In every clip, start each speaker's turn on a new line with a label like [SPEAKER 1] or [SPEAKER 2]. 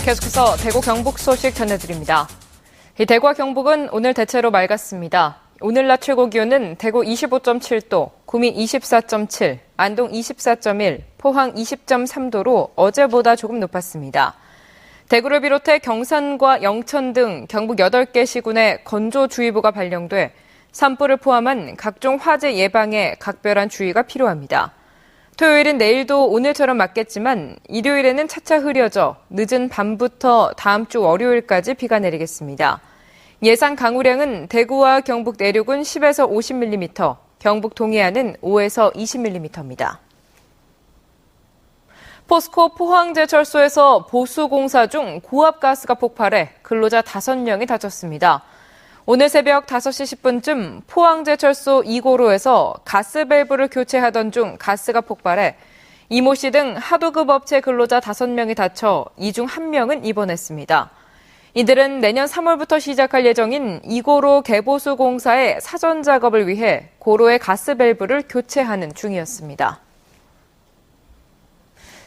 [SPEAKER 1] 계속해서 대구 경북 소식 전해드립니다. 대구와 경북은 오늘 대체로 맑았습니다. 오늘 낮 최고 기온은 대구 25.7도, 구미 24.7, 안동 24.1, 포항 20.3도로 어제보다 조금 높았습니다. 대구를 비롯해 경산과 영천 등 경북 8개 시군에 건조주의보가 발령돼 산불을 포함한 각종 화재 예방에 각별한 주의가 필요합니다. 토요일은 내일도 오늘처럼 맑겠지만 일요일에는 차차 흐려져 늦은 밤부터 다음 주 월요일까지 비가 내리겠습니다. 예상 강우량은 대구와 경북 내륙은 10에서 50mm, 경북 동해안은 5에서 20mm입니다. 포스코 포항제철소에서 보수공사 중 고압가스가 폭발해 근로자 5명이 다쳤습니다. 오늘 새벽 5시 10분쯤 포항제철소 2고로에서 가스밸브를 교체하던 중 가스가 폭발해 이모 씨 등 하도급 업체 근로자 5명이 다쳐 이 중 1명은 입원했습니다. 이들은 내년 3월부터 시작할 예정인 2고로 개보수 공사의 사전 작업을 위해 고로의 가스밸브를 교체하는 중이었습니다.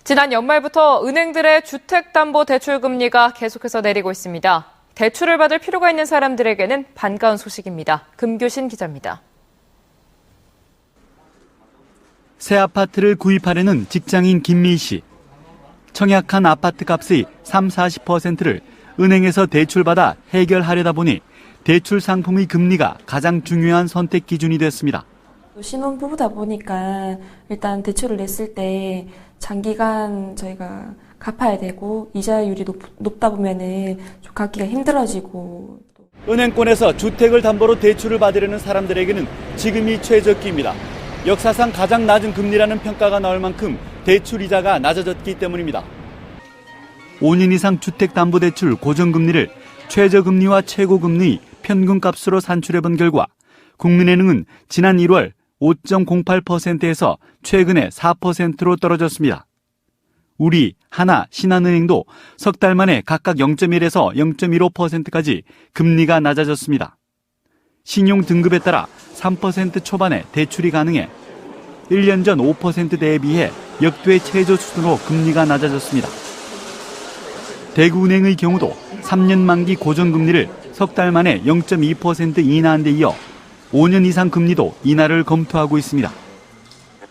[SPEAKER 1] 지난 연말부터 은행들의 주택담보대출금리가 계속해서 내리고 있습니다. 대출을 받을 필요가 있는 사람들에게는 반가운 소식입니다. 금교신 기자입니다.
[SPEAKER 2] 새 아파트를 구입하려는 직장인 김미 씨. 청약한 아파트 값의 30-40%를 은행에서 대출받아 해결하려다 보니 대출 상품의 금리가 가장 중요한 선택 기준이 됐습니다.
[SPEAKER 3] 신혼부부다 보니까 일단 대출을 냈을 때 장기간 저희가 갚아야 되고 이자율이 높다 보면은 좀 갚기가 힘들어지고.
[SPEAKER 2] 은행권에서 주택을 담보로 대출을 받으려는 사람들에게는 지금이 최적기입니다. 역사상 가장 낮은 금리라는 평가가 나올 만큼 대출 이자가 낮아졌기 때문입니다. 5년 이상 주택담보대출 고정금리를 최저금리와 최고금리 평균값으로 산출해본 결과 국민은행은 지난 1월 5.08%에서 최근에 4%로 떨어졌습니다. 우리, 하나, 신한은행도 석 달 만에 각각 0.1에서 0.15%까지 금리가 낮아졌습니다. 신용 등급에 따라 3% 초반에 대출이 가능해 1년 전 5%대에 비해 역대 최저 수준으로 금리가 낮아졌습니다. 대구은행의 경우도 3년 만기 고정금리를 석 달 만에 0.2% 인하한 데 이어 5년 이상 금리도 인하를 검토하고 있습니다.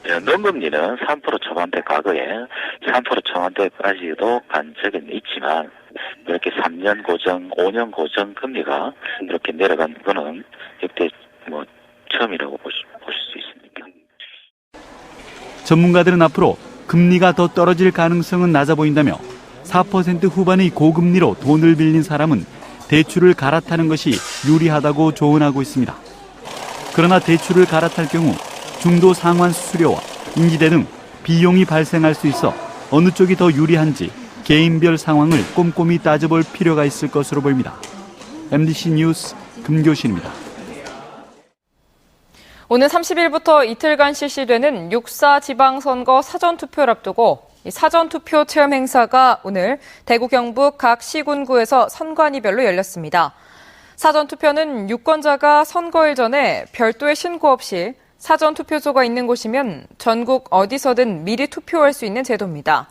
[SPEAKER 4] 연동금리는 3% 초반대 과거에 3% 초반대까지도 간 적은 있지만 이렇게 3년 고정, 5년 고정 금리가 이렇게 내려간 거는 역대 처음이라고 보실 수 있습니다.
[SPEAKER 2] 전문가들은 앞으로 금리가 더 떨어질 가능성은 낮아 보인다며 4% 후반의 고금리로 돈을 빌린 사람은 대출을 갈아타는 것이 유리하다고 조언하고 있습니다. 그러나 대출을 갈아탈 경우 중도 상환 수수료와 인지대 등 비용이 발생할 수 있어 어느 쪽이 더 유리한지 개인별 상황을 꼼꼼히 따져볼 필요가 있을 것으로 보입니다. MBC 뉴스 금교신입니다.
[SPEAKER 1] 오늘 30일부터 이틀간 실시되는 6.4 지방선거 사전투표를 앞두고 사전투표 체험 행사가 오늘 대구 경북 각 시군구에서 선관위별로 열렸습니다. 사전투표는 유권자가 선거일 전에 별도의 신고 없이 사전투표소가 있는 곳이면 전국 어디서든 미리 투표할 수 있는 제도입니다.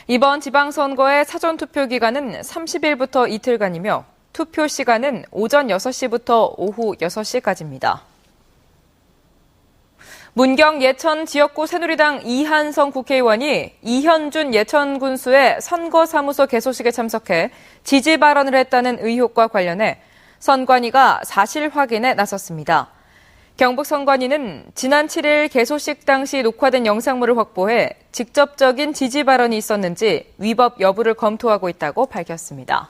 [SPEAKER 1] 이번 지방선거의 사전투표 기간은 30일부터 이틀간이며 투표 시간은 오전 6시부터 오후 6시까지입니다. 문경 예천 지역구 새누리당 이한성 국회의원이 이현준 예천군수의 선거사무소 개소식에 참석해 지지 발언을 했다는 의혹과 관련해 선관위가 사실 확인에 나섰습니다. 경북 선관위는 지난 7일 개소식 당시 녹화된 영상물을 확보해 직접적인 지지 발언이 있었는지 위법 여부를 검토하고 있다고 밝혔습니다.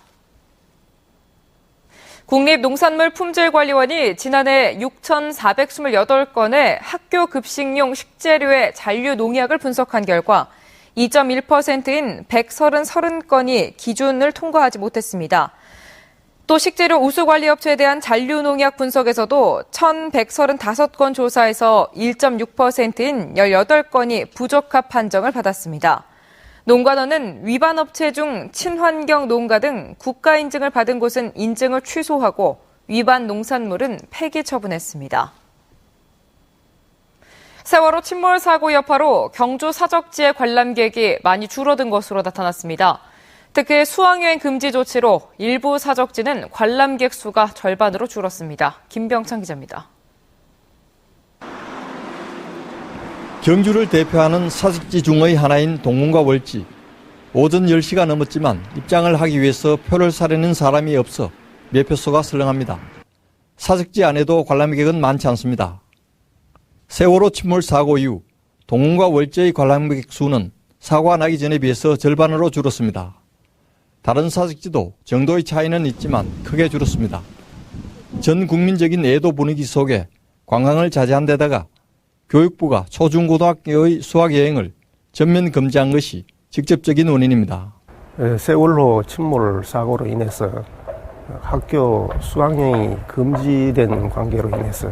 [SPEAKER 1] 국립농산물품질관리원이 지난해 6,428건의 학교 급식용 식재료의 잔류 농약을 분석한 결과 2.1%인 130건이 기준을 통과하지 못했습니다. 또 식재료 우수관리업체에 대한 잔류 농약 분석에서도 1,135건 조사에서 1.6%인 18건이 부적합 판정을 받았습니다. 농관원은 위반 업체 중 친환경 농가 등 국가 인증을 받은 곳은 인증을 취소하고 위반 농산물은 폐기 처분했습니다. 세월호 침몰 사고 여파로 경주 사적지의 관람객이 많이 줄어든 것으로 나타났습니다. 특히 수학여행 금지 조치로 일부 사적지는 관람객 수가 절반으로 줄었습니다. 김병창 기자입니다.
[SPEAKER 5] 경주를 대표하는 사직지 중의 하나인 동문과 월지. 오전 10시가 넘었지만 입장을 하기 위해서 표를 사려는 사람이 없어 매표소가 설렁합니다. 사직지 안에도 관람객은 많지 않습니다. 세월호 침몰 사고 이후 동문과 월지의 관람객 수는 사고가 나기 전에 비해서 절반으로 줄었습니다. 다른 사직지도 정도의 차이는 있지만 크게 줄었습니다. 전 국민적인 애도 분위기 속에 관광을 자제한 데다가 교육부가 초중고등학교의 수학여행을 전면 금지한 것이 직접적인 원인입니다.
[SPEAKER 6] 세월호 침몰 사고로 인해서 학교 수학여행이 금지된 관계로 인해서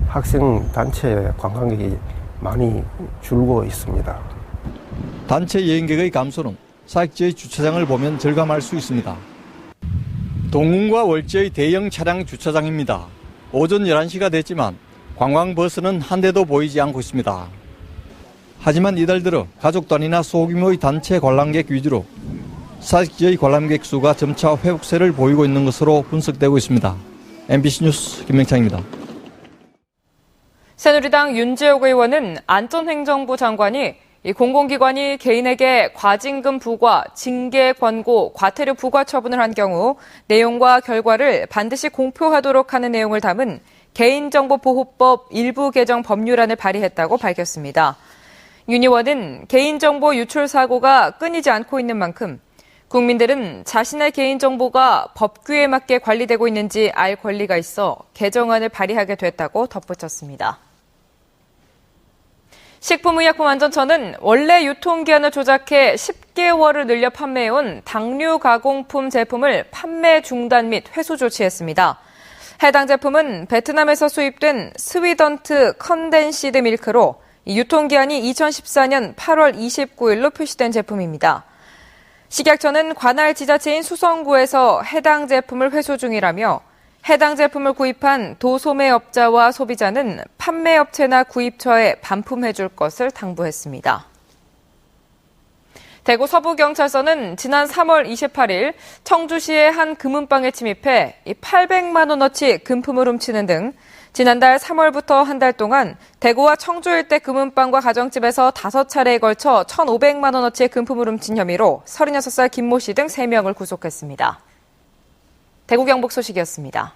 [SPEAKER 6] 학생 단체 관광객이 많이 줄고 있습니다.
[SPEAKER 5] 단체 여행객의 감소는 사직지의 주차장을 보면 절감할 수 있습니다. 동문과 월지의 대형 차량 주차장입니다. 오전 11시가 됐지만 관광버스는 한 대도 보이지 않고 있습니다. 하지만 이달 들어 가족 단위나 소규모의 단체 관람객 위주로 사직지의 관람객 수가 점차 회복세를 보이고 있는 것으로 분석되고 있습니다. MBC 뉴스 김명창입니다.
[SPEAKER 1] 새누리당 윤재욱 의원은 안전행정부 장관이 이 공공기관이 개인에게 과징금 부과, 징계 권고, 과태료 부과 처분을 한 경우 내용과 결과를 반드시 공표하도록 하는 내용을 담은 개인정보보호법 일부 개정 법률안을 발의했다고 밝혔습니다. 윤 의원은 개인정보 유출 사고가 끊이지 않고 있는 만큼 국민들은 자신의 개인정보가 법규에 맞게 관리되고 있는지 알 권리가 있어 개정안을 발의하게 됐다고 덧붙였습니다. 식품의약품안전처는 원래 유통기한을 조작해 10개월을 늘려 판매해온 당류 가공품 제품을 판매 중단 및 회수 조치했습니다. 해당 제품은 베트남에서 수입된 스위던트 컨덴시드 밀크로 유통기한이 2014년 8월 29일로 표시된 제품입니다. 식약처는 관할 지자체인 수성구에서 해당 제품을 회수 중이라며 해당 제품을 구입한 도소매업자와 소비자는 판매업체나 구입처에 반품해줄 것을 당부했습니다. 대구 서부경찰서는 지난 3월 28일 청주시의 한 금은방에 침입해 800만 원어치 금품을 훔치는 등 지난달 3월부터 한 달 동안 대구와 청주 일대 금은방과 가정집에서 5차례에 걸쳐 1,500만 원어치의 금품을 훔친 혐의로 36살 김모 씨 등 3명을 구속했습니다. 대구 경북 소식이었습니다.